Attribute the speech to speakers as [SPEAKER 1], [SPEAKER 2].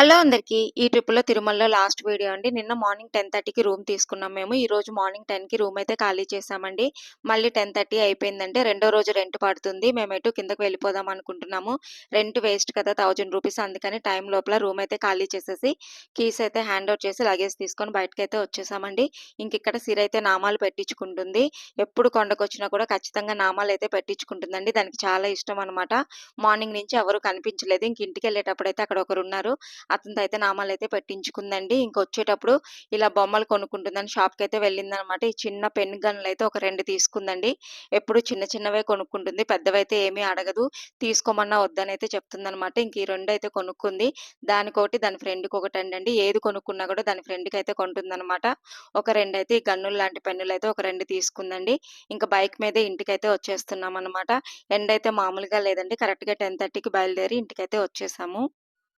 [SPEAKER 1] Hello అందరికీ. ఈ ట్రిప్‌లో తిరుమలలో లాస్ట్ వీడియో అండి. నిన్న మార్నింగ్ 10:30కి రూమ్ తీసుకున్నాం మేము. ఈరోజు మార్నింగ్ 10కి రూమ్ అయితే ఖాళీ చేశామండి. మళ్ళీ 10:30 అయిపోయిందంటే రెండో రోజు రెంట్ పడుతుంది. మేమెటు కిందకి వెళ్ళిపోదాం అనుకుంటున్నాము. రెంట్ వేస్ట్ కదా రూ. 1000 అందుకని టైం లోపల రూమ్ అయితే ఖాళీ చేసేసి, కీస్ అయితే హ్యాండ్ ఓవర్ చేసి లగేజ్ తీసుకొని బయటకైతే వచ్చేసామండి. ఇంకిక్కడ సిరైతే నామాలు పెట్టించుకుంటుంది. ఎప్పుడు కొండకొచ్చినా కూడా ఖచ్చితంగా నామాలైతే పెట్టించుకుంటుందండి. దానికి చాలా ఇష్టం అనమాట. మార్నింగ్ నుంచి ఎవరు కనిపించలేదు. ఇంక ఇంటికెళ్ళేటప్పుడైతే అక్కడ ఒకరున్నారు. అతనితో అయితే నామాలైతే పెట్టించుకుందండి. ఇంకొచ్చేటప్పుడు ఇలా బొమ్మలు కొనుక్కుంటుందని షాప్‌కైతే వెళ్ళిందనమాట. ఈ చిన్న పెన్ గన్‌లయితే ఒక 2 తీసుకుందండి. ఎప్పుడు చిన్న చిన్నవే కొనుక్కుంటుంది. పెద్దవైతే ఏమీ అడగదు. తీసుకోమన్నా వద్దనైతే చెప్తుందనమాట. ఇంక ఈ 2 అయితే కొనుక్కుంది. దానికోటి, దాని ఫ్రెండ్‌కొకటండండి. ఏది కొనుక్కున్నా కూడా దాని ఫ్రెండ్‌కైతే కొంటుందనమాట. ఒక 2 అయితే ఈ గన్నులు లాంటి పెన్నులైతే ఒక 2 తీసుకుందండి. ఇంక బైక్ మీదే ఇంటికైతే వచ్చేస్తున్నామనమాట. ఎండైతే మామూలుగా లేదండి. కరెక్ట్‌గా 10:30కి బయలుదేరి ఇంటికైతే వచ్చేసాము.